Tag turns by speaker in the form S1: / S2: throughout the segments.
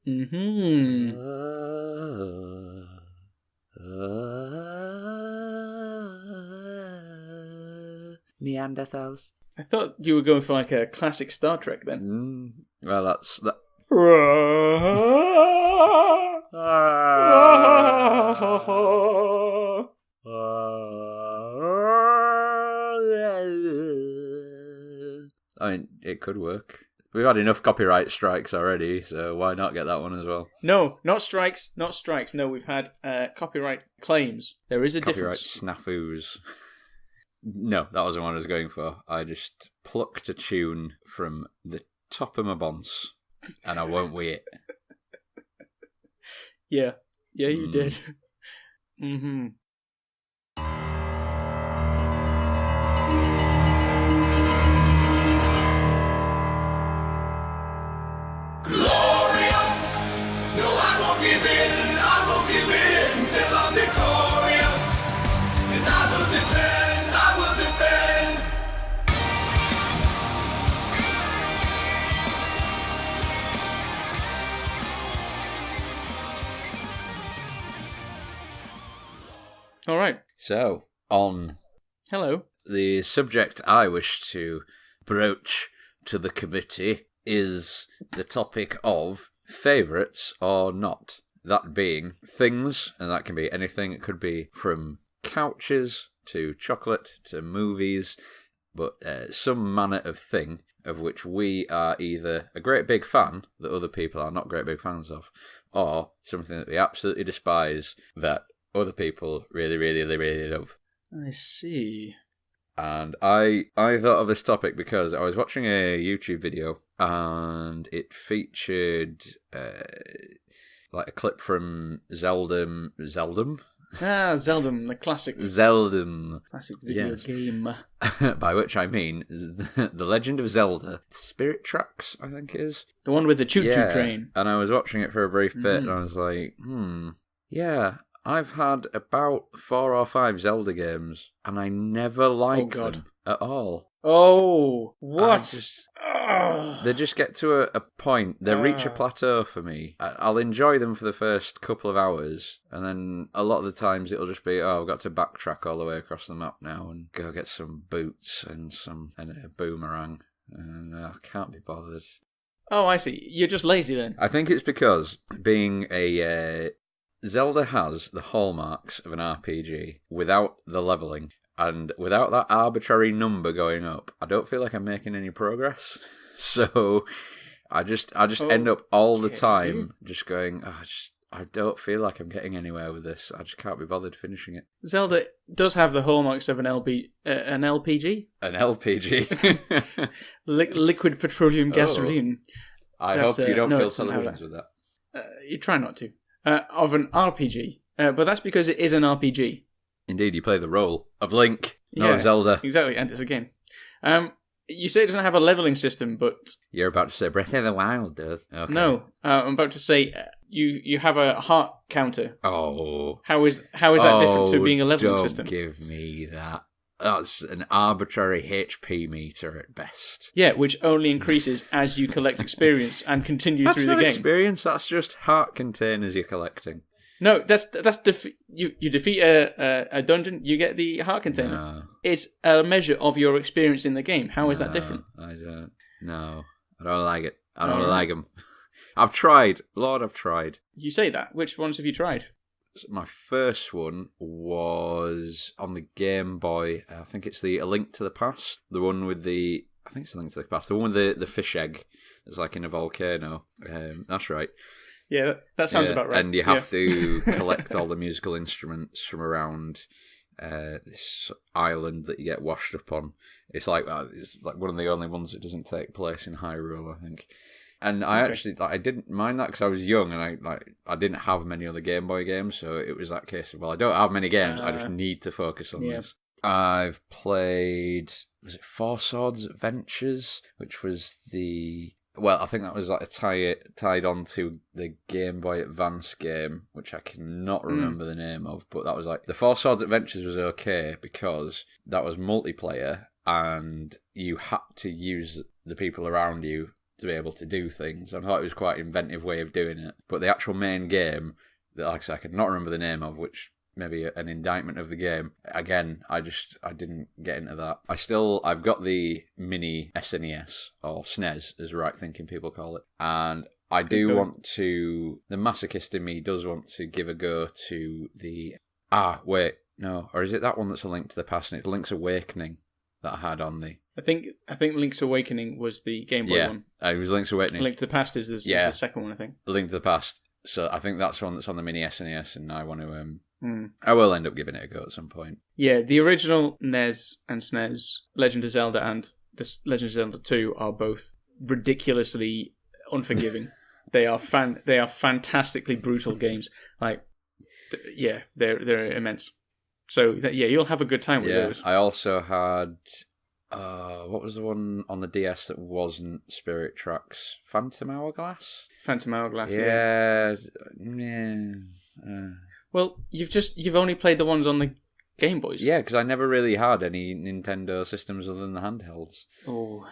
S1: Mm-hmm.
S2: Neanderthals.
S1: I thought you were going for like a classic Star Trek then.
S2: Well, that's that. I mean, it could work. We've had enough copyright strikes already, so why not get that one as well?
S1: No, not strikes. No, we've had copyright claims. There is a
S2: Copyright
S1: difference.
S2: snafus. No, that wasn't what I was going for. I just plucked a tune from the top of my bonce, and I won't wait.
S1: Yeah, you did. Mm-hmm.
S3: Glorious! No, I won't give in till I'm victorious. And I will defend.
S1: All right.
S2: So, on
S1: Hello.
S2: the subject I wish to broach to the committee is the topic of favourites or not. That being things, and that can be anything. It could be from couches to chocolate to movies, but some manner of thing of which we are either a great big fan that other people are not great big fans of, or something that we absolutely despise that other people really, really, really love.
S1: I see.
S2: And I thought of this topic because I was watching a YouTube video and it featured like a clip from Zeldum.
S1: Ah, Zeldum, the classic.
S2: Zeldum.
S1: Classic video game.
S2: By which I mean The Legend of Zelda. Spirit Tracks, I think it is.
S1: The one with the choo-choo train.
S2: And I was watching it for a brief bit and I was like, yeah, I've had about 4 or 5 Zelda games, and I never like them at all.
S1: Oh, what?
S2: They just get to a point, they reach a plateau for me. I'll enjoy them for the first couple of hours, and then a lot of the times it'll just be, I've got to backtrack all the way across the map now and go get some boots and a boomerang, and I can't be bothered.
S1: Oh, I see. You're just lazy then.
S2: I think it's because being a... Zelda has the hallmarks of an RPG without the leveling, and without that arbitrary number going up, I don't feel like I'm making any progress. So I just end up all the time just going, I don't feel like I'm getting anywhere with this. I just can't be bothered finishing it.
S1: Zelda does have the hallmarks of an LPG. An
S2: LPG.
S1: Liquid petroleum gasoline.
S2: I hope you don't fill televisions with that.
S1: You try not to. Of an RPG. But that's because it is an RPG.
S2: Indeed, you play the role of Link, not of Zelda.
S1: Exactly, and it's a game. You say it doesn't have a leveling system, but...
S2: You're about to say Breath of the Wild, dude. Okay.
S1: No, I'm about to say you have a heart counter.
S2: Oh.
S1: How is that different to being a leveling system?
S2: Don't give me that. That's an arbitrary HP meter at best.
S1: Yeah, which only increases as you collect experience and continue through the game.
S2: That's not experience, that's just heart containers you're collecting.
S1: No, you defeat a dungeon, you get the heart container.
S2: No.
S1: It's a measure of your experience in the game. How is that different?
S2: I don't. No, I don't like it. I don't like them. I've tried. Lord, I've tried.
S1: You say that. Which ones have you tried?
S2: My first one was on the Game Boy. I think it's the A Link to the Past. The one with the... I think it's A Link to the Past. The one with the fish egg. It's like in a volcano. That's right.
S1: Yeah, that sounds about right.
S2: And you have to collect all the musical instruments from around this island that you get washed up on. It's like one of the only ones that doesn't take place in Hyrule, I think. And I actually I didn't mind that because I was young and I didn't have many other Game Boy games, so it was that case of, well, I don't have many games, I just need to focus on this. I've played, was it Four Swords Adventures, which was the... Well, I think that was like tied on to the Game Boy Advance game, which I cannot remember the name of, but that was like... The Four Swords Adventures was okay because that was multiplayer and you had to use the people around you to be able to do things. I thought it was quite an inventive way of doing it. But the actual main game, that like I said, I could not remember the name of, which maybe an indictment of the game. Again, I didn't get into that. I've got the mini SNES, or SNES, as right thinking people call it. And I do want to, the masochist in me does want to give a go to the, or is it that one that's a Link to the Past, and it's Link's Awakening that I had on the...
S1: I think Link's Awakening was the Game Boy one.
S2: It was Link's Awakening.
S1: Link to the Past is the second one, I think.
S2: Link to the Past. So I think that's one that's on the mini SNES, and I want to... I will end up giving it a go at some point.
S1: Yeah, the original NES and SNES, Legend of Zelda and the Legend of Zelda 2 are both ridiculously unforgiving. They are fantastically brutal games. Like, yeah, they're immense. So yeah, you'll have a good time with those.
S2: I also had what was the one on the DS that wasn't Spirit Tracks? Phantom Hourglass.
S1: Yeah. Well, you've only played the ones on the Game Boys.
S2: Yeah, because I never really had any Nintendo systems other than the handhelds.
S1: Oh,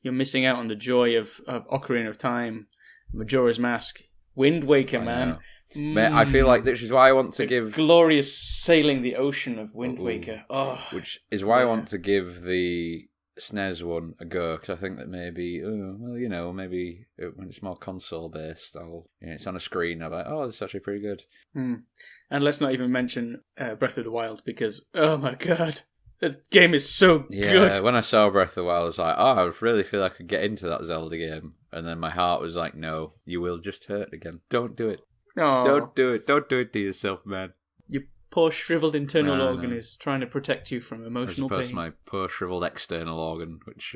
S1: you're missing out on the joy of Ocarina of Time, Majora's Mask, Wind Waker, man.
S2: Mate, I feel like this is why I want to give...
S1: glorious sailing the ocean of Wind Waker. Oh,
S2: which is why I want to give the SNES one a go, because I think that maybe, maybe when it's more console-based, it's on a screen, I'm like, this is actually pretty good.
S1: And let's not even mention Breath of the Wild, because, oh my god, the game is so good.
S2: Yeah, when I saw Breath of the Wild, I was like, I really feel like I could get into that Zelda game. And then my heart was like, no, you will just hurt again. Don't do it.
S1: Aww.
S2: Don't do it. Don't do it to yourself, man.
S1: Your poor shriveled internal organ is trying to protect you from emotional pain.
S2: As opposed to my poor shriveled external organ, which...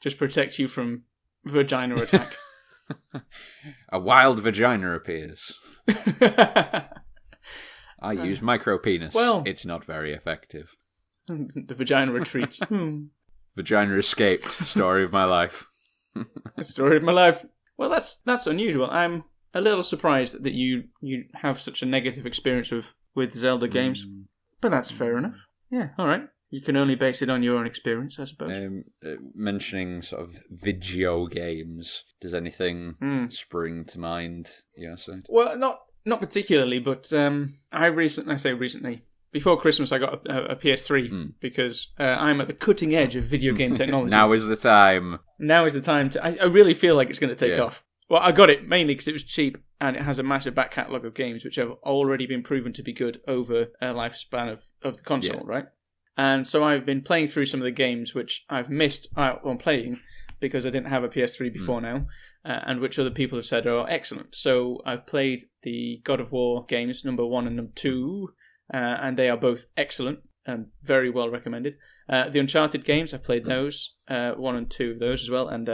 S1: just protects you from vagina attack.
S2: A wild vagina appears. I use micro penis.
S1: Well,
S2: it's not very effective.
S1: The vagina retreats.
S2: Vagina escaped. Story of my life.
S1: Story of my life. Well, that's unusual. I'm a little surprised that you have such a negative experience with Zelda games, but that's fair enough. Yeah, all right. You can only base it on your own experience, I suppose.
S2: Mentioning sort of video games, does anything spring to mind? Yes.
S1: Well, not particularly, but I recently. Before Christmas, I got a PS3 because I'm at the cutting edge of video game technology.
S2: Now is the time.
S1: I really feel like it's going to take off. Well, I got it mainly because it was cheap and it has a massive back catalogue of games which have already been proven to be good over a lifespan of the console, right? And so I've been playing through some of the games which I've missed out on playing because I didn't have a PS3 before now, and which other people have said are excellent. So I've played the God of War games, number 1 and number 2, and they are both excellent and very well recommended. The Uncharted games, I've played those, 1 and 2 of those as well, and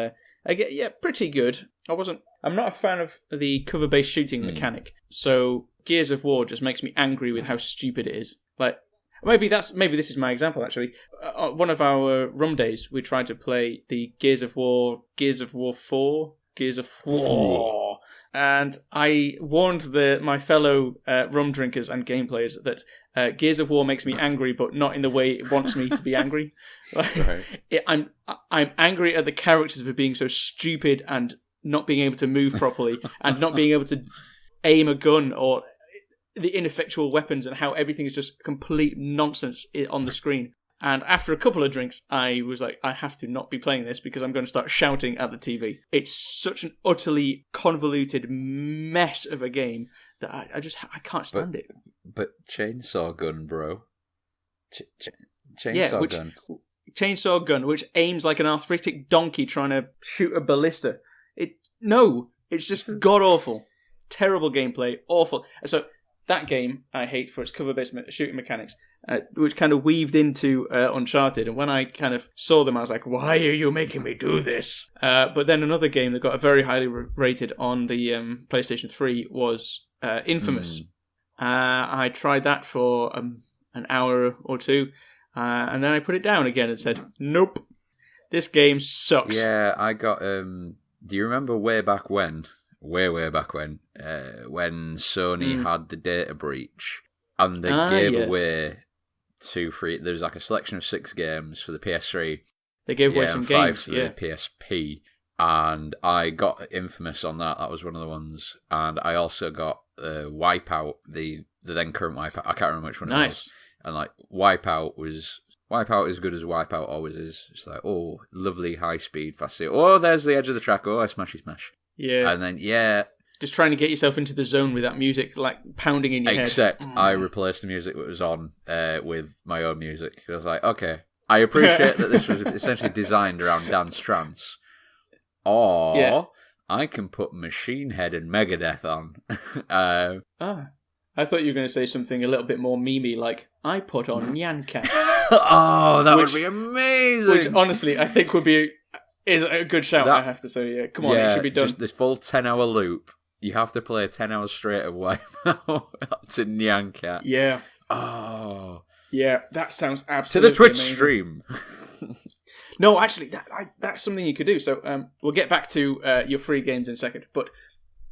S1: pretty good. I'm not a fan of the cover-based shooting mechanic, so Gears of War just makes me angry with how stupid it is. Like, maybe this is my example, actually. One of our rum days, we tried to play the Gears of War 4, and I warned my fellow rum drinkers and game players that Gears of War makes me angry, but not in the way it wants me to be angry.
S2: Right.
S1: I'm angry at the characters for being so stupid and not being able to move properly and not being able to aim a gun or the ineffectual weapons and how everything is just complete nonsense on the screen. And after a couple of drinks, I was like, I have to not be playing this because I'm going to start shouting at the TV. It's such an utterly convoluted mess of a game that I can't stand it.
S2: But Chainsaw Gun, bro. Chainsaw
S1: Gun, which aims like an arthritic donkey trying to shoot a ballista. It's just god-awful. Terrible gameplay, awful. So that game I hate for its cover-based shooting mechanics, which kind of weaved into Uncharted. And when I kind of saw them, I was like, why are you making me do this? But then another game that got a very highly rated on the PlayStation 3 was Infamous. I tried that for an hour or two, and then I put it down again and said, nope, this game sucks.
S2: Yeah, I got... do you remember way back when, when Sony had the data breach and they gave away 2 free... There's like a selection of 6 games for the PS3
S1: They gave away
S2: Yeah,
S1: some
S2: and 5
S1: games.
S2: for
S1: Yeah.
S2: the PSP. And I got Infamous on that. That was one of the ones. And I also got Wipeout, the then current Wipeout. I can't remember which one it was.
S1: Nice.
S2: And like Wipeout was as good as Wipeout always is. It's like, oh, lovely high speed, fast. Oh, there's the edge of the track. Oh, I smashy smash.
S1: Yeah.
S2: And then
S1: just trying to get yourself into the zone with that music like pounding in your head.
S2: Except I replaced the music that was on with my own music. I was like, okay, I appreciate that this was essentially designed around dance trance. Or I can put Machine Head and Megadeth on.
S1: I thought you were going to say something a little bit more memey, like, I put on Nyan Cat.
S2: Oh, that would be amazing.
S1: Which, honestly, I think is a good shout, I have to say. Yeah, come on, it should be done.
S2: Just this full 10-hour loop. You have to play 10 hours straight of Wipeout to Nyan Cat.
S1: Yeah.
S2: Oh.
S1: Yeah, that sounds absolutely
S2: to the Twitch
S1: amazing.
S2: stream.
S1: No, actually, that's something you could do. So we'll get back to your free games in a second. But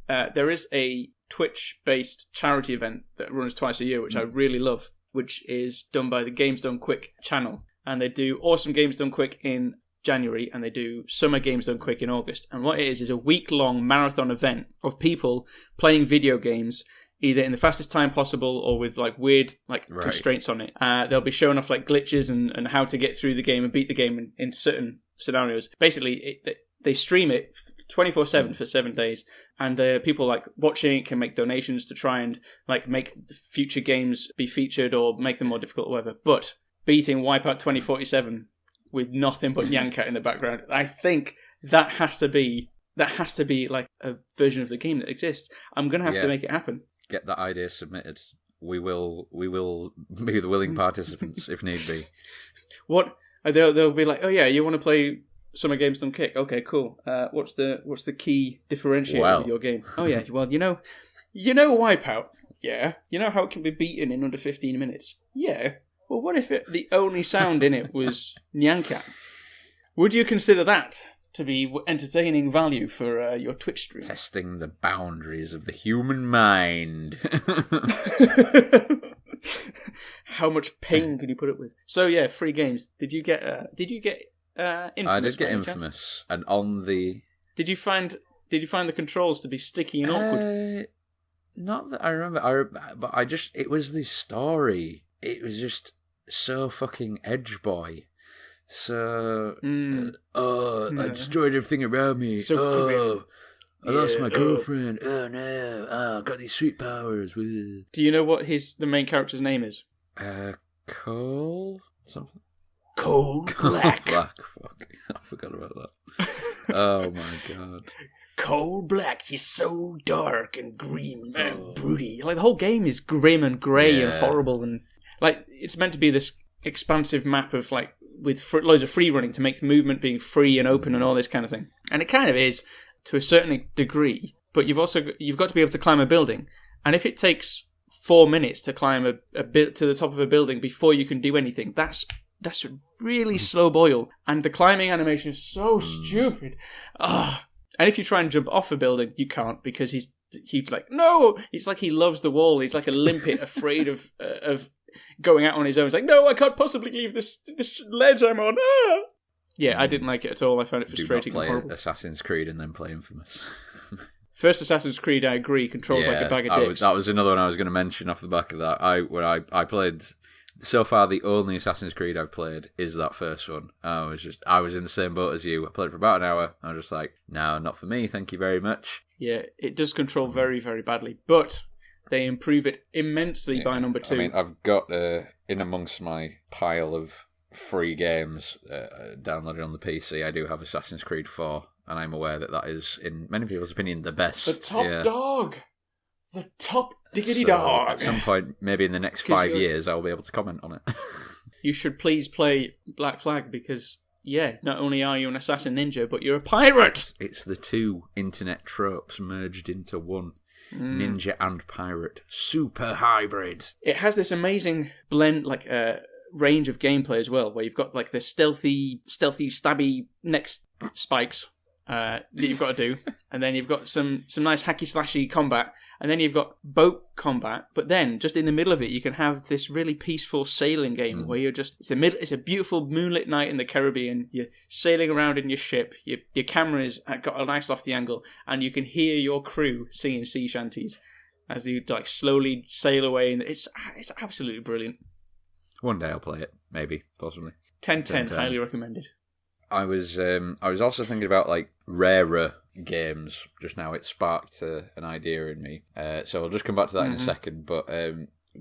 S1: there is a Twitch-based charity event that runs twice a year, which I really love, which is done by the Games Done Quick channel. And they do awesome Games Done Quick in January, and they do Summer Games Done Quick in August. And what it is a week-long marathon event of people playing video games either in the fastest time possible or with like weird constraints on it. They'll be showing off like glitches and how to get through the game and beat the game in certain scenarios. Basically, they stream it 24/7 for 7 days, and people like watching it can make donations to try and like make future games be featured or make them more difficult or whatever. But beating Wipeout 2047 with nothing but Nyan Cat in the background, I think that has to be like a version of the game that exists. I'm gonna have to make it happen.
S2: Get that idea submitted. We will be the willing participants if need be.
S1: What they'll be like? Oh yeah, you want to play Summer Games Done Quick? Okay, cool. What's the key differentiator with your game? Oh yeah, well you know Wipeout. Yeah, you know how it can be beaten in under 15 minutes. Yeah. Well, what if the only sound in it was Nyan Cat? Would you consider that to be entertaining value for your Twitch stream?
S2: Testing the boundaries of the human mind.
S1: How much pain can you put up with? So yeah, free games. Did you get Infamous?
S2: I did get Infamous, and on the.
S1: Did you find the controls to be sticky and awkward?
S2: Not that I remember. But it was the story. It was just so fucking edge boy. So, I destroyed everything around me.
S1: So
S2: I lost my girlfriend. Oh no! I got these sweet powers.
S1: Do you know what the main character's name is?
S2: Cole something.
S1: Cold Black.
S2: Black. Fuck! I forgot about that. Oh my god.
S1: Cold Black. He's so dark and grim and broody. Like the whole game is grim and grey and horrible, and like it's meant to be this expansive map of like with loads of free running to make movement being free and open and all this kind of thing. And it kind of is to a certain degree, but you've got to be able to climb a building. And if it takes 4 minutes to climb a bit to the top of a building before you can do anything, that's a really slow boil. And the climbing animation is so stupid. And if you try and jump off a building, you can't because he's like, no! It's like he loves the wall. He's like a limpet afraid of going out on his own. He's like, no, I can't possibly leave this ledge I'm on. Ah! Yeah, I didn't like it at all. I found it frustrating.
S2: Do not
S1: and horrible.
S2: play Assassin's Creed and then play Infamous.
S1: First Assassin's Creed, I agree, controls like a bag of dicks.
S2: That was another one I was going to mention off the back of that. I played. So far, the only Assassin's Creed I've played is that first one. I was in the same boat as you. I played for about an hour. I was just like, no, not for me. Thank you very much.
S1: Yeah, it does control very, very badly, but they improve it immensely by number 2.
S2: I mean, I've got in amongst my pile of free games downloaded on the PC, I do have Assassin's Creed 4, and I'm aware that is, in many people's opinion, the best.
S1: The top dog! The top diggity dog!
S2: At some point, maybe in the next 5 years, I'll be able to comment on it.
S1: You should please play Black Flag because, not only are you an assassin ninja, but you're a pirate!
S2: It's the two internet tropes merged into one. Ninja and pirate. Super hybrid.
S1: It has this amazing blend, range of gameplay as well, where you've got like the stealthy, stabby neck spikes, that you've got to do, and then you've got some nice hacky slashy combat, and then you've got boat combat. But then, just in the middle of it, you can have this really peaceful sailing game where you're just it's a beautiful moonlit night in the Caribbean. You're sailing around in your ship. Your camera's got a nice lofty angle, and you can hear your crew singing sea shanties as you like slowly sail away. And it's absolutely brilliant.
S2: One day I'll play it, maybe, possibly.
S1: 10/10, highly recommended.
S2: I was also thinking about like rarer games just now. It sparked an idea in me. So I'll just come back to that in a second. But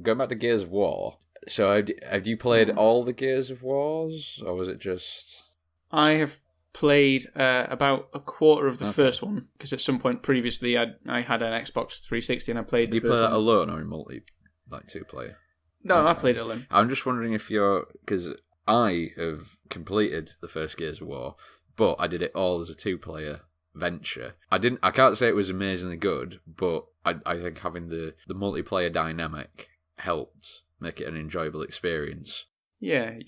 S2: going back to Gears of War. So have you played all the Gears of Wars, or was it just?
S1: I have played about a quarter of the first one because at some point previously I had an Xbox 360 and I played.
S2: Did you play that alone or in multi, like 2-player?
S1: No, I played it alone.
S2: I'm just wondering if because I have completed the first Gears of War, but I did it all as a 2-player venture. I can't say it was amazingly good, but I think having the multiplayer dynamic helped make it an enjoyable experience.
S1: Yeah.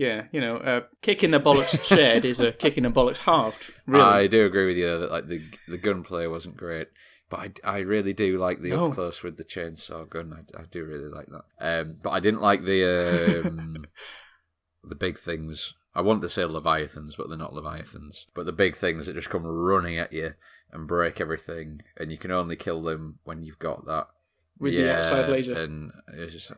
S1: Kick in the bollocks shared is a kick in the bollocks halved. Really.
S2: I do agree with you that like the gunplay wasn't great. But I really do like the up close with the chainsaw gun. I do really like that. But I didn't like the the big things. I want to say Leviathans, but they're not Leviathans. But the big things that just come running at you and break everything, and you can only kill them when you've got that
S1: with the outside laser.
S2: And it's just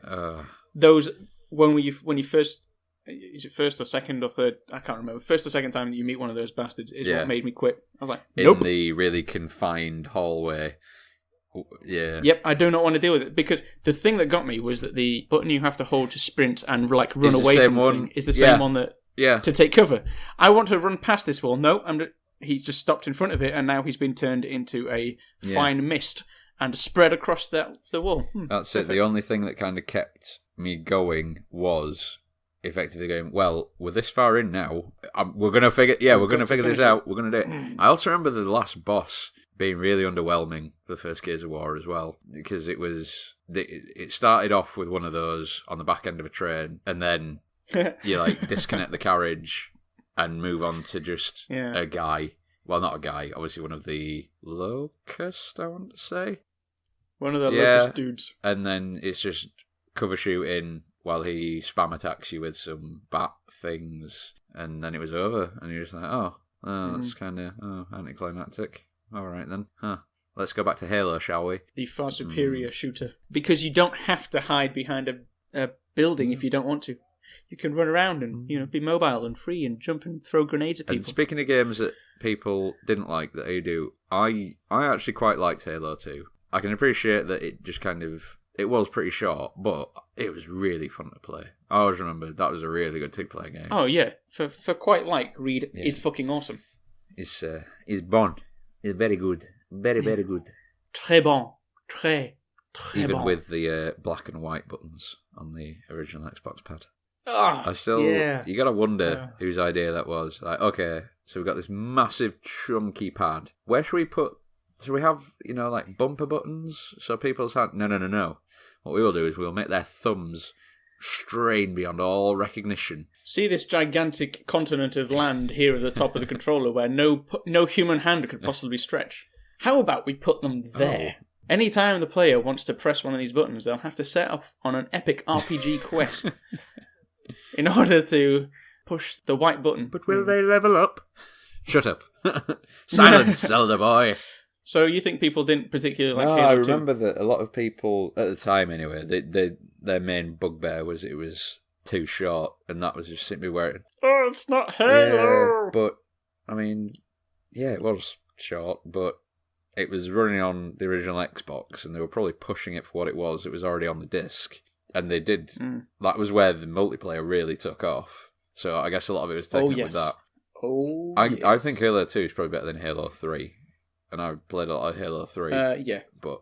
S1: those when you first. Is it first or second or third? I can't remember. First or second time that you meet one of those bastards is what made me quit. I was like, nope.
S2: In the really confined hallway. Yeah.
S1: Yep, I do not want to deal with it because the thing that got me was that the button you have to hold to sprint and like run away from the thing is the same one that to take cover. I want to run past this wall. No, he's just stopped in front of it and now he's been turned into a fine mist and spread across the wall.
S2: That's perfect. It. The only thing that kind of kept me going was effectively going, well, we're this far in now. We're gonna figure this out. We're gonna do it. I also remember the last boss being really underwhelming for the first Gears of War as well, because it started off with one of those on the back end of a train, and then you like disconnect the carriage and move on to just a guy. Well, not a guy, obviously one of the Locust, I want to say.
S1: One of the Locust dudes.
S2: And then it's just cover shooting while he spam attacks you with some bat things, and then it was over, and you're just like, that's kind of anticlimactic. All right then, let's go back to Halo, shall we?
S1: The far superior shooter, because you don't have to hide behind a building if you don't want to. You can run around and be mobile and free and jump and throw grenades at people.
S2: And speaking of games that people didn't like that you do, I actually quite liked Halo 2. I can appreciate that it just kind of. It was pretty short, but it was really fun to play. I always remember that was a really good 2-player game.
S1: Oh yeah, for quite like Reed is fucking awesome.
S2: It's bon. It's very good, very very good.
S1: Très bon, très
S2: Even
S1: bon.
S2: with the black and white buttons on the original Xbox pad.
S1: I still,
S2: you gotta wonder whose idea that was. Like, okay, so we've got this massive chunky pad. Where should we put? Should we have like bumper buttons so people's hand? No. What we will do is we'll make their thumbs strain beyond all recognition.
S1: See this gigantic continent of land here at the top of the controller where no human hand could possibly stretch. How about we put them there? Anytime the player wants to press one of these buttons, they'll have to set off on an epic RPG quest in order to push the white button.
S2: But will they level up? Shut up. Silence, Zelda boy.
S1: So you think people didn't particularly like Halo 2?
S2: I remember that a lot of people, at the time anyway, their main bugbear was it was too short, and that was just simply where it...
S1: Oh, it's not Halo!
S2: Yeah, but, I mean, yeah, it was short, but it was running on the original Xbox, and they were probably pushing it for what it was. It was already on the disc, and they did... That was where the multiplayer really took off. So I guess a lot of it was taken up with that. I think Halo 2 is probably better than Halo 3. And I played a lot of Halo 3.
S1: Yeah.
S2: But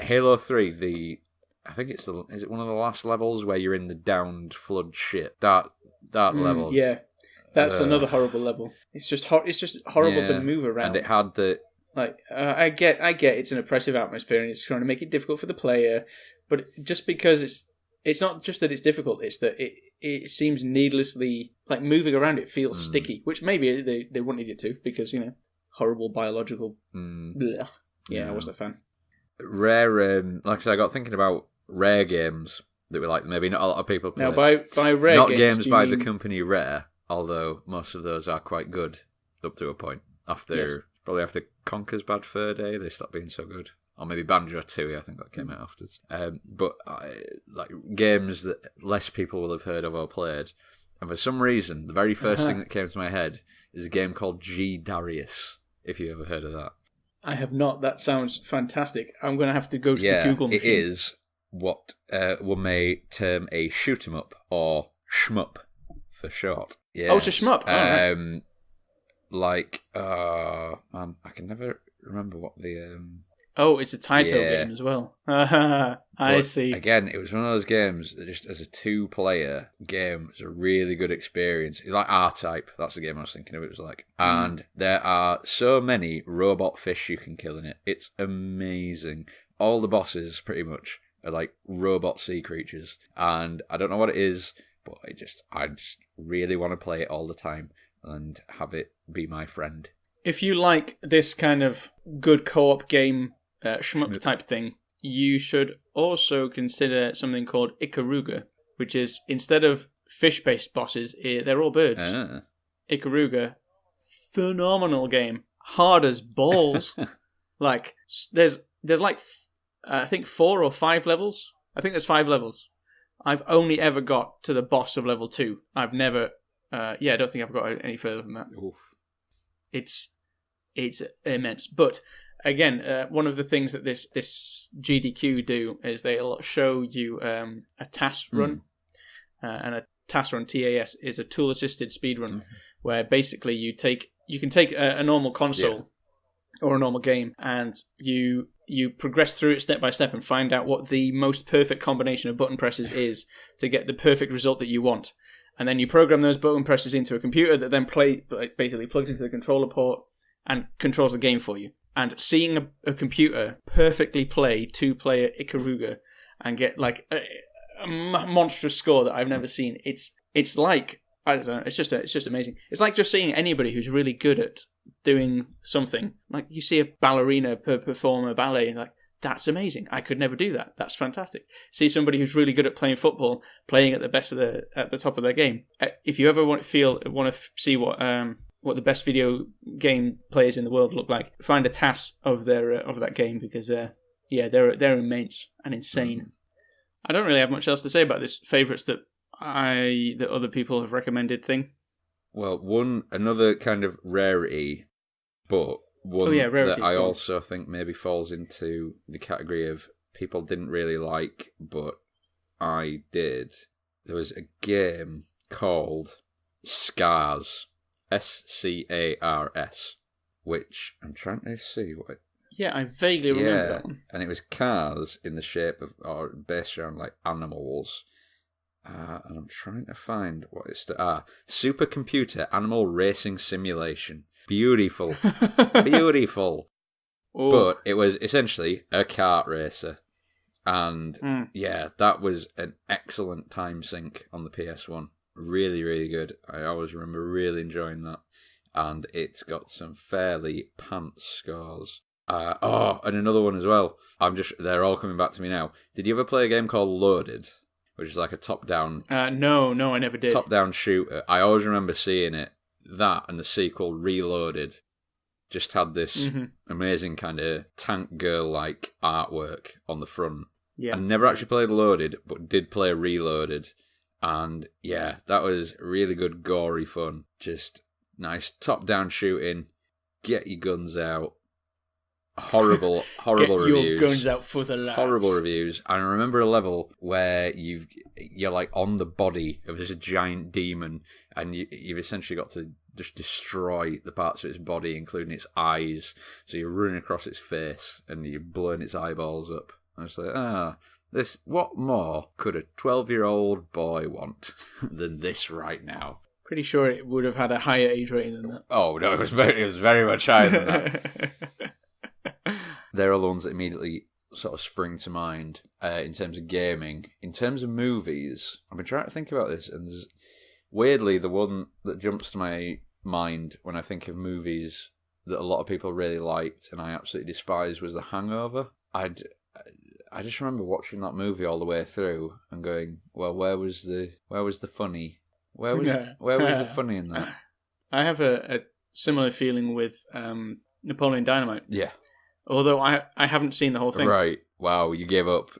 S2: Halo 3, I think is it one of the last levels where you're in the downed flood shit? That level.
S1: Yeah. That's another horrible level. It's just horrible to move around.
S2: And it had the...
S1: I get it's an oppressive atmosphere and it's trying to make it difficult for the player, but just because it's not just that it's difficult, it's that it seems needlessly... Like, moving around it feels sticky, which maybe they wanted it to, because, horrible biological. Blech. Yeah, I wasn't a fan.
S2: Rare, like I said, I got thinking about rare games that we like. Maybe not a lot of people play.
S1: Now, by rare
S2: not
S1: games,
S2: games by the company Rare, although most of those are quite good up to a point. Probably after Conker's Bad Fur Day, they stopped being so good. Or maybe Banjo Tooie, I think that came out afterwards. But like games that less people will have heard of or played. And for some reason, the very first thing that came to my head is a game called G Darius, if you ever heard of that.
S1: I have not. That sounds fantastic. I'm going to have to go to the Google machine.
S2: It is what one may term a shoot 'em up, or shmup for short. Yes.
S1: Oh, it's a shmup.
S2: Man, I can never remember what the...
S1: Oh, it's a Taito game as well. I see.
S2: Again, it was one of those games that just as a 2-player game, it's a really good experience. It's like R-Type. That's the game I was thinking of. It was like, and there are so many robot fish you can kill in it. It's amazing. All the bosses, pretty much, are like robot sea creatures, and I don't know what it is, but I just really want to play it all the time and have it be my friend.
S1: If you like this kind of good co-op game, shmup type thing, you should also consider something called Ikaruga, which is, instead of fish-based bosses, they're all birds. Ikaruga, phenomenal game, hard as balls. Like there's like I think 4 or 5 levels. I think there's 5 levels. I've only ever got to the boss of level 2. I've never. I don't think I've got any further than that.
S2: Oof.
S1: It's immense, but. Again, one of the things that this GDQ do is they'll show you a task run, and a task run, TAS, is a tool-assisted speed run, where basically you can take a normal console or a normal game, and you progress through it step by step and find out what the most perfect combination of button presses is to get the perfect result that you want. And then you program those button presses into a computer that then basically plugs into the controller port and controls the game for you. And seeing a computer perfectly play 2-player Ikaruga and get like a monstrous score that I've never seen, it's like, I don't know, it's just amazing. It's like just seeing anybody who's really good at doing something. Like you see a ballerina perform a ballet, and like, that's amazing. I could never do that. That's fantastic. See somebody who's really good at playing football, playing at the top of their game. If you ever want to see what the best video game players in the world look like, find a TAS of that game, because they're immense and insane. I don't really have much else to say about this favourites that other people have recommended thing. Well,
S2: another kind of rarity, but one that I also think maybe falls into the category of people didn't really like, but I did. There was a game called Scars. SCARS, which I'm trying to see what.
S1: Yeah, I vaguely remember that one.
S2: And it was cars in the shape of, or based around like animals. And I'm trying to find what it's. Supercomputer Animal Racing Simulation. Beautiful, beautiful.
S1: Ooh.
S2: But it was essentially a kart racer, and that was an excellent time sink on the PS1. Really, really good. I always remember really enjoying that. And it's got some fairly pants scores. And another one as well. They're all coming back to me now. Did you ever play a game called Loaded? Which is like a top-down...
S1: No, I never did.
S2: Top-down shooter. I always remember seeing it. That and the sequel, Reloaded, just had this amazing kind of tank girl-like artwork on the front. Yeah. I never actually played Loaded, but did play Reloaded. And yeah, that was really good, gory fun. Just nice top-down shooting. Get your guns out. Horrible reviews.
S1: Get your guns out for the lads.
S2: Horrible reviews. I remember a level where you're like on the body of this giant demon, and you've essentially got to just destroy the parts of its body, including its eyes. So you're running across its face, and you're blowing its eyeballs up. And it's like, what more could a 12-year-old boy want than this right now?
S1: Pretty sure it would have had a higher age rating than that.
S2: Oh, no, it was very much higher than that. There are the ones that immediately sort of spring to mind in terms of gaming. In terms of movies, I've been trying to think about this, and weirdly, the one that jumps to my mind when I think of movies that a lot of people really liked and I absolutely despised was The Hangover. I just remember watching that movie all the way through and going, well, where was the funny? Where was the funny in that?
S1: I have a similar feeling with Napoleon Dynamite.
S2: Yeah.
S1: Although I haven't seen the whole thing.
S2: Right. Wow, you gave up.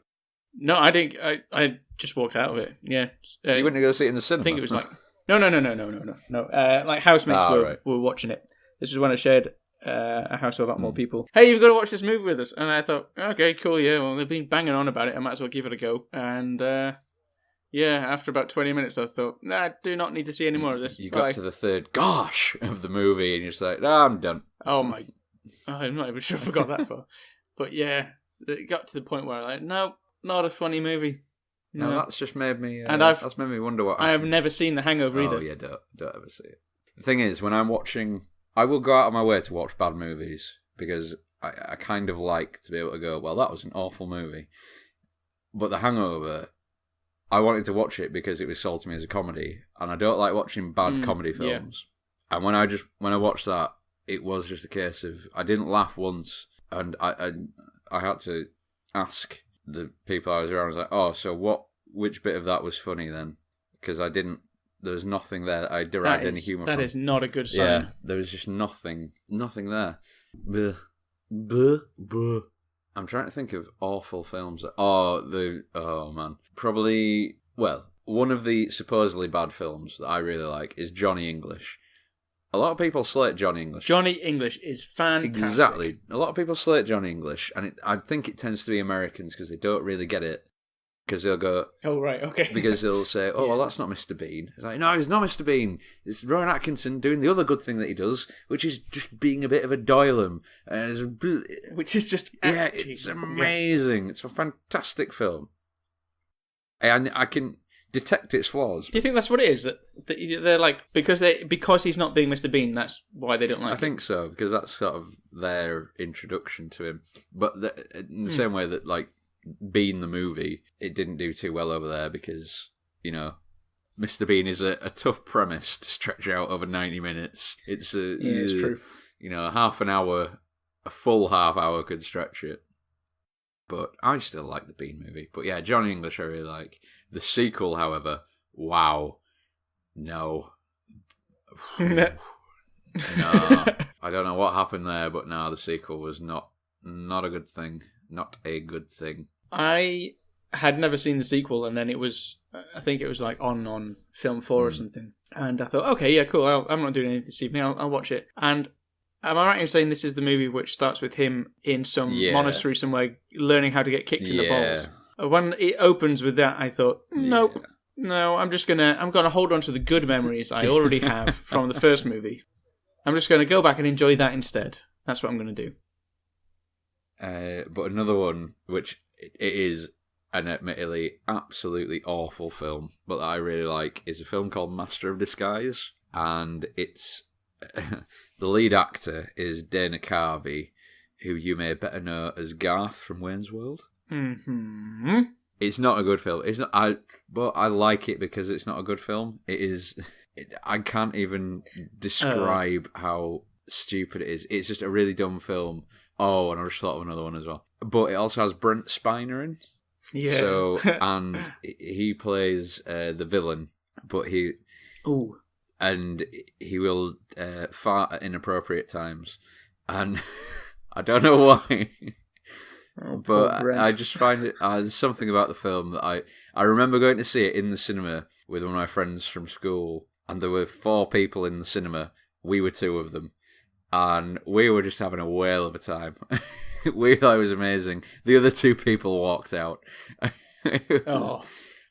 S1: No, I didn't. I just walked out of it. Yeah.
S2: You went to go see it in the cinema?
S1: I think it was like... No. Like housemates were watching it. This was when I shared a house with a lot more people. Hey, you've got to watch this movie with us. And I thought, okay, cool, yeah. Well, they've been banging on about it. I might as well give it a go. And after about 20 minutes, I thought, nah, I do not need to see any more of this.
S2: You got to the third gosh of the movie, and you're just like, no, I'm done.
S1: Oh my! I'm not even sure if I got that far. But yeah, it got to the point where I'm like, no, not a funny movie.
S2: No, that's just made me.
S1: And
S2: that's made me wonder what.
S1: I have never seen The Hangover either.
S2: Oh yeah, don't ever see it. The thing is, when I'm watching, I will go out of my way to watch bad movies because I kind of like to be able to go, well, that was an awful movie. But The Hangover, I wanted to watch it because it was sold to me as a comedy, and I don't like watching bad comedy films. Yeah. And when I watched that, it was just a case of I didn't laugh once, and I had to ask the people I was around. I was like, oh, so which bit of that was funny then? Because there was nothing there that I derived any humour from.
S1: That is not a good sign.
S2: Yeah, there was just nothing there. Buh. I'm trying to think of awful films. Oh man. Probably, well, one of the supposedly bad films that I really like is Johnny English. A lot of people slate Johnny English.
S1: Johnny English is fantastic.
S2: Exactly. A lot of people slate Johnny English, and I think it tends to be Americans because they don't really get it. Because they'll go...
S1: Oh, right, okay.
S2: Because they'll say, well, that's not Mr. Bean. It's like, no, he's not Mr. Bean. It's Rowan Atkinson doing the other good thing that he does, which is just being a bit of a Doylem.
S1: Which is just acting.
S2: Yeah, it's amazing. Yeah. It's a fantastic film. And I can detect its flaws.
S1: Do you think that's what it is? That they're like, because he's not being Mr. Bean, that's why they don't like him?
S2: I think so, because that's sort of their introduction to him. But in the same way that, like, Bean the movie, it didn't do too well over there because, you know, Mr. Bean is a tough premise to stretch out over 90 minutes. It's
S1: true.
S2: You know, a full half hour could stretch it. But I still like the Bean movie. But yeah, Johnny English I really like. The sequel, however, wow. No. No. I don't know what happened there, but no, the sequel was not a good thing. Not a good thing.
S1: I had never seen the sequel, and then I think it was like on Film 4 or something. And I thought, okay, yeah, cool, I'm not doing anything this evening, I'll watch it. And am I right in saying this is the movie which starts with him in some monastery somewhere learning how to get kicked in the balls? When it opens with that, I thought, nope, no, I'm gonna hold on to the good memories I already have from the first movie. I'm just going to go back and enjoy that instead. That's what I'm going to do.
S2: But another one, which it is an admittedly absolutely awful film, but that I really like, is a film called Master of Disguise. And it's... the lead actor is Dana Carvey, who you may better know as Garth from Wayne's World.
S1: Mm-hmm.
S2: It's not a good film. But I like it because it's not a good film. It is... I can't even describe how stupid it is. It's just a really dumb film. Oh, and I just thought of another one as well. But it also has Brent Spiner in.
S1: Yeah.
S2: So, and he plays the villain, but he will fart at inappropriate times, and I don't know why. But I just find it. There's something about the film that I remember going to see it in the cinema with one of my friends from school, and there were 4 people in the cinema. We were 2 of them. And we were just having a whale of a time. We thought it was amazing. The other 2 people walked out.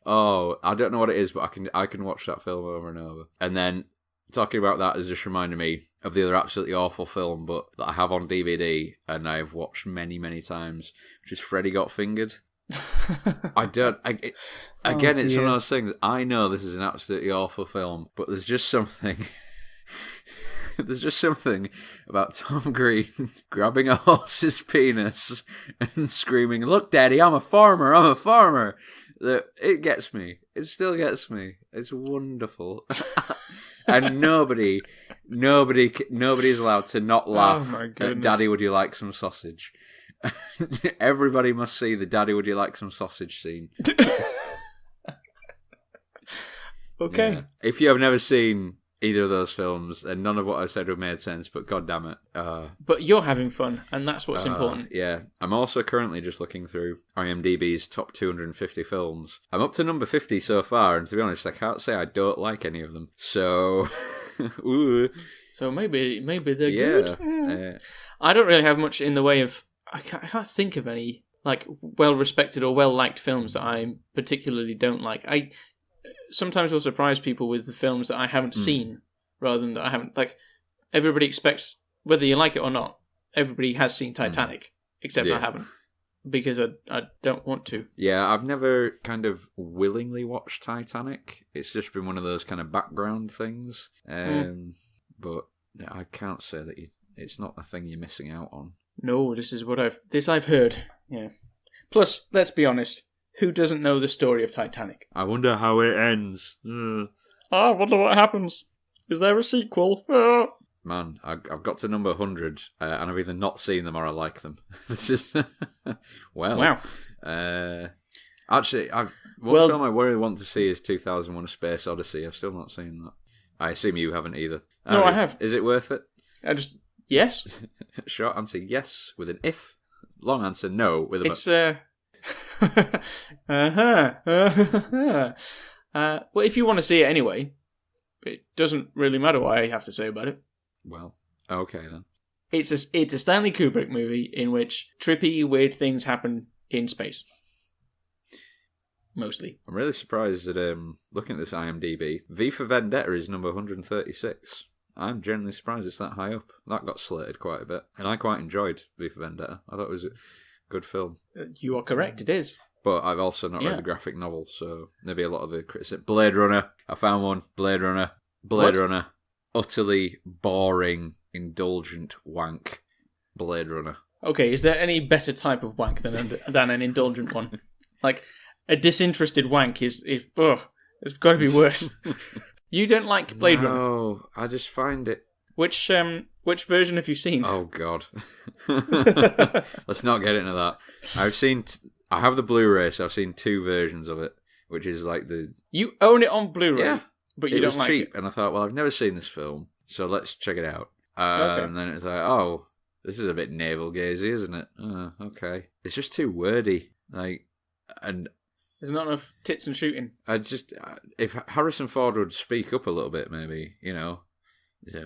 S2: Oh, I don't know what it is, but I can watch that film over and over. And then talking about that has just reminded me of the other absolutely awful film, but that I have on DVD and I've watched many, many times, which is Freddy Got Fingered. It's one of those things. I know this is an absolutely awful film, but there's just something. There's just something about Tom Green grabbing a horse's penis and screaming, "Look, Daddy, I'm a farmer, I'm a farmer." That it gets me. It still gets me. It's wonderful. And nobody Nobody's allowed to not laugh
S1: my
S2: at
S1: goodness.
S2: Daddy, would you like some sausage? Everybody must see the Daddy, would you like some sausage scene.
S1: Okay.
S2: Yeah. If you have never seen either of those films, then none of what I said would have made sense, but god damn it.
S1: But you're having fun, and that's what's important.
S2: Yeah. I'm also currently just looking through IMDb's top 250 films. I'm up to number 50 so far, and to be honest, I can't say I don't like any of them. So, ooh.
S1: So maybe they're good. I don't really have much in the way of... I can't think of any like well-respected or well-liked films that I particularly don't like. I sometimes will surprise people with the films that I haven't seen, rather than that I haven't... Like, everybody expects, whether you like it or not, everybody has seen Titanic, except I haven't, because I don't want to.
S2: Yeah, I've never kind of willingly watched Titanic. It's just been one of those kind of background things. But I can't say that it's not a thing you're missing out on.
S1: No, this is what I've heard. Yeah. Plus, let's be honest, who doesn't know the story of Titanic?
S2: I wonder how it ends.
S1: I wonder what happens. Is there a sequel?
S2: Man, I've got to number 100, and I've either not seen them or I like them. This is... Wow. Actually, one film I really want to see is 2001: A Space Odyssey. I've still not seen that. I assume you haven't either.
S1: No, I have.
S2: Is it worth it?
S1: Yes.
S2: Short answer, yes, with an if. Long answer, no, with a
S1: well, if you want to see it anyway, it doesn't really matter what I have to say about it.
S2: Well, okay then.
S1: It's a Stanley Kubrick movie in which trippy, weird things happen in space. Mostly.
S2: I'm really surprised that, looking at this IMDb, V for Vendetta is number 136. I'm genuinely surprised it's that high up. That got slated quite a bit. And I quite enjoyed V for Vendetta. I thought it was a good film.
S1: You are correct, it is.
S2: But I've also not read the graphic novel, so maybe a lot of the criticism. Blade Runner. I found one. Blade Runner. Runner. Utterly boring, indulgent wank. Blade Runner.
S1: Okay, is there any better type of wank than an indulgent one? Like, a disinterested wank is it's got to be worse. You don't like Blade Runner?
S2: No, I just find it...
S1: Which version have you seen?
S2: Oh, God. Let's not get into that. I have the Blu-ray, so I've seen 2 versions of it, which is like the...
S1: You own it on Blu-ray,
S2: yeah,
S1: but you don't like
S2: cheap,
S1: it.
S2: And I thought, well, I've never seen this film, so let's check it out.
S1: Okay.
S2: And then it's like, oh, this is a bit navel-gazy, isn't it? Okay. It's just too wordy. And...
S1: There's not enough tits and shooting.
S2: If Harrison Ford would speak up a little bit, maybe, you know.
S1: Yeah,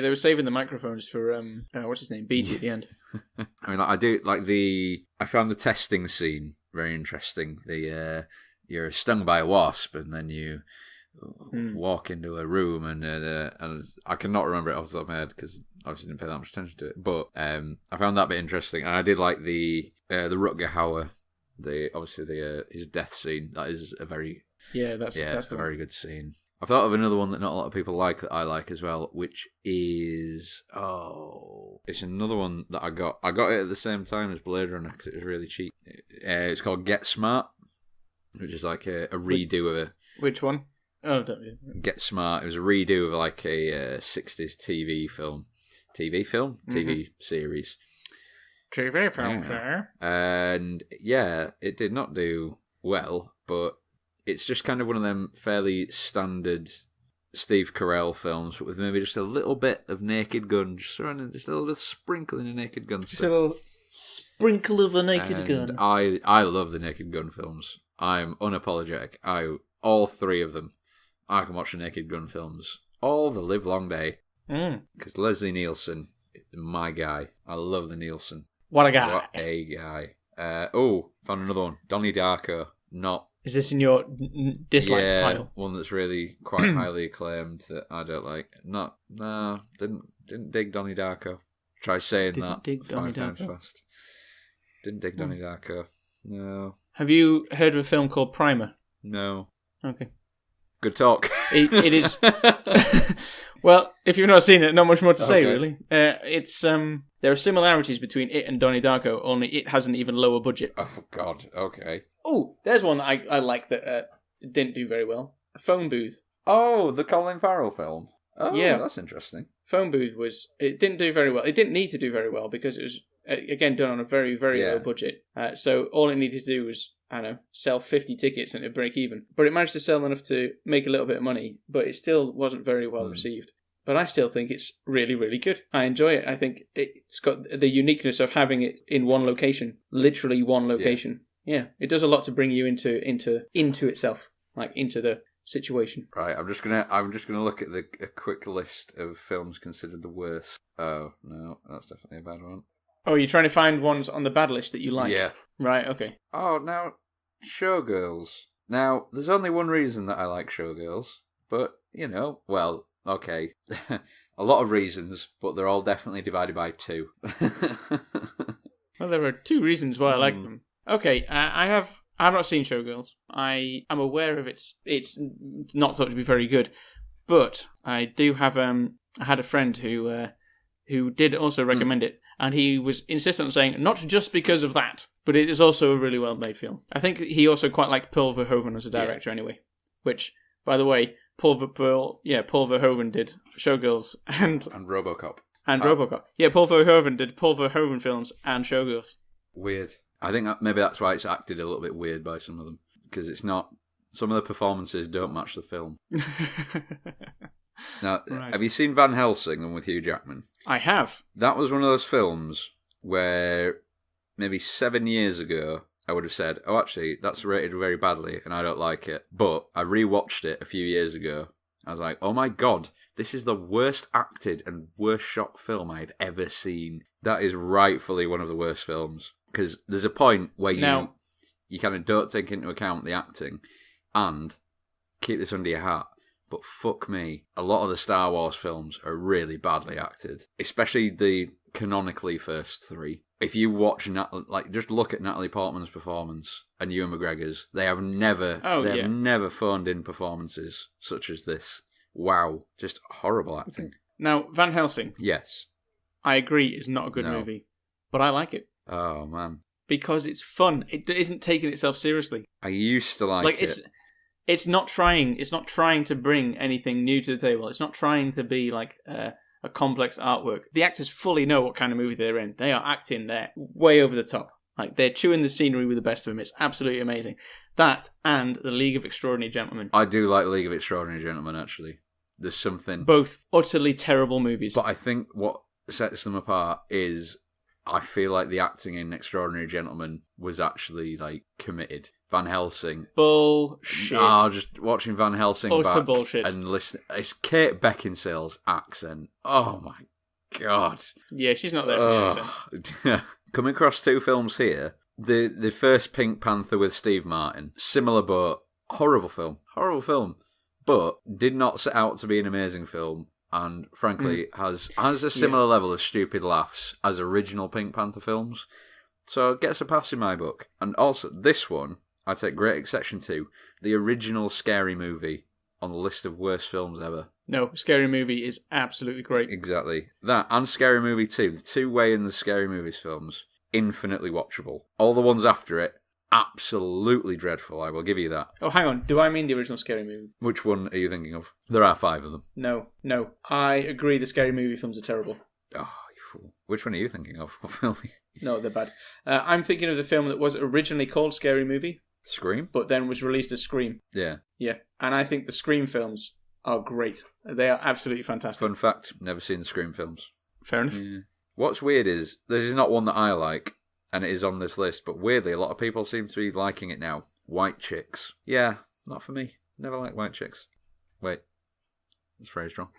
S1: they were saving the microphones for what's his name, Beatty at the end.
S2: I mean, I found the testing scene very interesting. You're stung by a wasp, and then you walk into a room, and I cannot remember it off the top of my head because obviously didn't pay that much attention to it. But I found that a bit interesting, and I did like the Rutger Hauer, his death scene. That is a very that's a very good scene. I thought of another one that not a lot of people like that I like as well, which is it's another one that I got it at the same time as Blade Runner because it was really cheap. It's called Get Smart, which is like a redo of a...
S1: Which one? Oh, don't you?
S2: Get Smart. It was a redo of like a 60s TV film. TV series.
S1: TV film, sir.
S2: And yeah, it did not do well, but it's just kind of one of them fairly standard Steve Carell films, but with maybe just a little bit of Naked Gun, just a little sprinkling of Naked Gun stuff.
S1: Just a little sprinkle of a Naked Gun.
S2: I love the Naked Gun films. I'm unapologetic. All 3 of them. I can watch the Naked Gun films all the live long day. Because Leslie Nielsen, my guy. I love the Nielsen.
S1: What a guy.
S2: What a guy. Found another one. Donnie Darko. Not...
S1: Is this in your dislike pile?
S2: One that's really quite highly acclaimed that I don't like. Didn't dig Donnie Darko. Try saying
S1: Didn't dig
S2: 5
S1: Donnie
S2: times
S1: Darko.
S2: fast. Didn't dig Donnie Darko. No.
S1: Have you heard of a film called Primer?
S2: No.
S1: Okay.
S2: Good talk.
S1: It is. Well, if you've not seen it, not much more to say,
S2: Okay.
S1: really. It's there are similarities between it and Donnie Darko, only it has an even lower budget.
S2: Oh, God. Okay.
S1: Oh, there's one that I like that didn't do very well. A Phone Booth.
S2: Oh, the Colin Farrell film. Oh,
S1: Yeah.
S2: that's interesting.
S1: Phone Booth it didn't do very well. It didn't need to do very well because it was, again, done on a very, very
S2: Yeah.
S1: low budget. So all it needed to do was, I don't know, sell 50 tickets and it'd break even. But it managed to sell enough to make a little bit of money, but it still wasn't very well received. But I still think it's really, really good. I enjoy it. I think it's got the uniqueness of having it in one location, literally one location. Yeah, it does a lot to bring you into itself, like into the situation.
S2: Right, I'm just gonna look at a quick list of films considered the worst. Oh no, that's definitely a bad one.
S1: Oh, you're trying to find ones on the bad list that you like?
S2: Yeah.
S1: Right. Okay.
S2: Oh, now Showgirls. Now, there's only one reason that I like Showgirls, but well, okay, a lot of reasons, but they're all definitely divided by 2.
S1: Well, there are 2 reasons why I like them. Okay, I've not seen Showgirls. I am aware of it's not thought to be very good, but I do have I had a friend who did also recommend it, and he was insistent on saying not just because of that, but it is also a really well made film. I think he also quite liked Paul Verhoeven as a director anyway, which, by the way, Paul Verhoeven did Showgirls and
S2: RoboCop.
S1: And RoboCop. Yeah, Paul Verhoeven did Paul Verhoeven films and Showgirls.
S2: Weird. I think maybe that's why it's acted a little bit weird by some of them, because it's not. Some of the performances don't match the film. Now,
S1: Right.
S2: Have you seen Van Helsing and with Hugh Jackman?
S1: I have.
S2: That was one of those films where maybe 7 years ago I would have said, oh, actually, that's rated very badly and I don't like it. But I rewatched it a few years ago. I was like, oh my God, this is the worst acted and worst shot film I've ever seen. That is rightfully one of the worst films. Because there's a point where you kind of don't take into account the acting and keep this under your hat. But fuck me, a lot of the Star Wars films are really badly acted, especially the canonically first 3. If you watch just look at Natalie Portman's performance and Ewan McGregor's, they have never phoned in performances such as this. Wow, just horrible acting.
S1: Now, Van Helsing,
S2: Yes.
S1: I agree, is not a good movie, but I like it
S2: Oh man,
S1: because it's fun. It isn't taking itself seriously.
S2: I used to like it.
S1: It's not trying. It's not trying to bring anything new to the table. It's not trying to be like a complex artwork. The actors fully know what kind of movie they're in. They are acting there way over the top. Like they're chewing the scenery with the best of them. It's absolutely amazing. That and The League of Extraordinary Gentlemen.
S2: I do like League of Extraordinary Gentlemen, actually. There's something.
S1: Both utterly terrible movies.
S2: But I think what sets them apart is I feel like the acting in Extraordinary Gentlemen was actually like committed. Van Helsing.
S1: Bullshit.
S2: Just watching Van Helsing
S1: Utter
S2: back
S1: bullshit.
S2: and listen. It's Kate Beckinsale's accent. Oh my God.
S1: Yeah, she's not there for the accent.
S2: Coming across 2 films here. The first Pink Panther with Steve Martin. Similar but horrible film. Horrible film. But did not set out to be an amazing film. And frankly, has a similar level of stupid laughs as original Pink Panther films. So it gets a pass in my book. And also, this one, I take great exception to, the original Scary Movie on the list of worst films ever.
S1: No, Scary Movie is absolutely great.
S2: Exactly. That and Scary Movie 2, the 2 way in the Scary Movies films, infinitely watchable. All the ones after it, absolutely dreadful, I will give you that.
S1: Oh, hang on. Do I mean the original Scary Movie?
S2: Which one are you thinking of? There are 5 of them.
S1: No. I agree the Scary Movie films are terrible.
S2: Oh, you fool. Which one are you thinking of? What film?
S1: No, they're bad. I'm thinking of the film that was originally called Scary Movie,
S2: Scream?
S1: but then was released as Scream.
S2: Yeah.
S1: Yeah, and I think the Scream films are great. They are absolutely fantastic.
S2: Fun fact, never seen the Scream films.
S1: Fair enough.
S2: Yeah. What's weird is, this is not one that I like, and it is on this list, but weirdly, a lot of people seem to be liking it now. White Chicks. Yeah, not for me. Never liked White Chicks. Wait. That's very strong.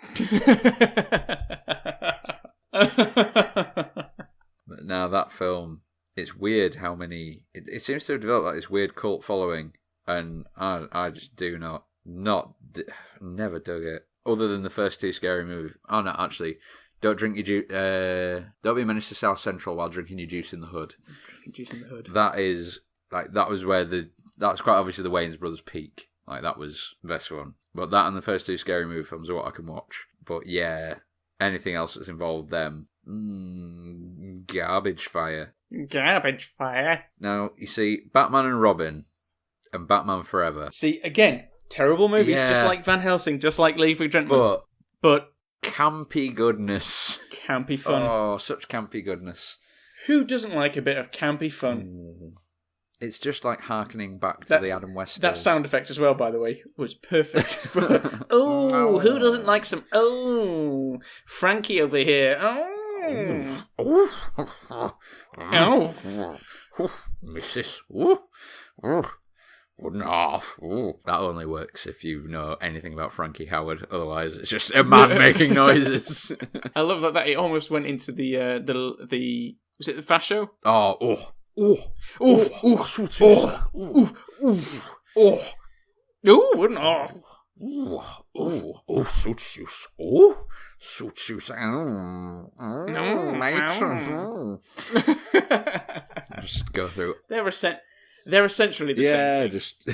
S2: But now that film, it's weird how many... It seems to have developed like this weird cult following, and I just do never dug it. Other than the first 2 Scary Movies. Oh no, actually... Don't drink your juice. Don't be menace to South Central while drinking your juice in the hood.
S1: Juice in the Hood.
S2: That is like that was where that's quite obviously the Wayans brothers' peak. Like that was the best one. But that and the first two Scary Movie films are what I can watch. But yeah, anything else that's involved them, garbage fire.
S1: Garbage fire.
S2: Now, you see, Batman and Robin and Batman Forever.
S1: See, again, terrible movies, just like Van Helsing, just like League of Gentlemen. But
S2: campy goodness.
S1: Campy fun.
S2: Oh, such campy goodness.
S1: Who doesn't like a bit of campy fun?
S2: It's just like harkening back to the Adam West
S1: That
S2: days.
S1: sound effect as well, by the way, was perfect. Who doesn't like some... Frankie over here.
S2: Mrs. Wouldn't half. That only works if you know anything about Frankie Howard. Otherwise, it's just a man making noises.
S1: I love that it almost went into the was it the Fast Show? Wouldn't half.
S2: Suits you. Just go through.
S1: They're essentially the same thing.
S2: Yeah, just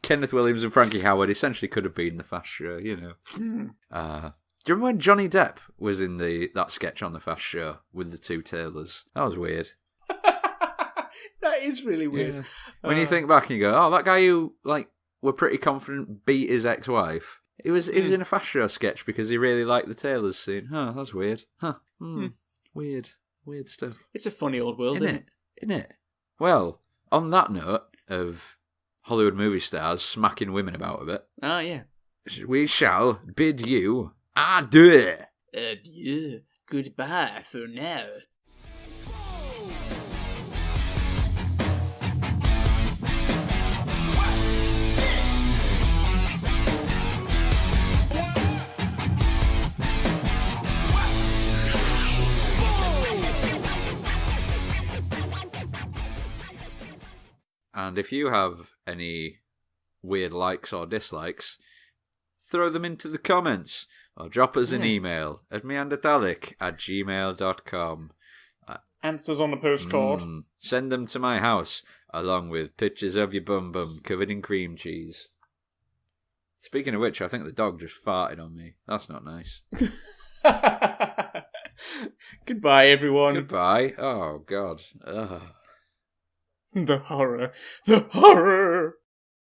S2: Kenneth Williams and Frankie Howard essentially could have been the Fast Show, you know. Do you remember when Johnny Depp was in that sketch on the Fast Show with the two tailors? That was weird.
S1: That is really weird.
S2: Yeah. When you think back and you go, oh, that guy who, like, we're pretty confident beat his ex-wife. He was in a Fast Show sketch because he really liked the tailors scene. Oh, that's weird. Weird stuff.
S1: It's a funny old world, isn't
S2: it? Well, on that note of Hollywood movie stars smacking women about a bit.
S1: Oh, yeah.
S2: We shall bid you adieu.
S1: Adieu. Goodbye for now.
S2: And if you have any weird likes or dislikes, throw them into the comments or drop us an email at meanderthalic@gmail.com.
S1: Answers on the postcard.
S2: Send them to my house, along with pictures of your bum covered in cream cheese. Speaking of which, I think the dog just farted on me. That's not nice.
S1: Goodbye, everyone.
S2: Goodbye. Oh, God. Ugh.
S1: The horror.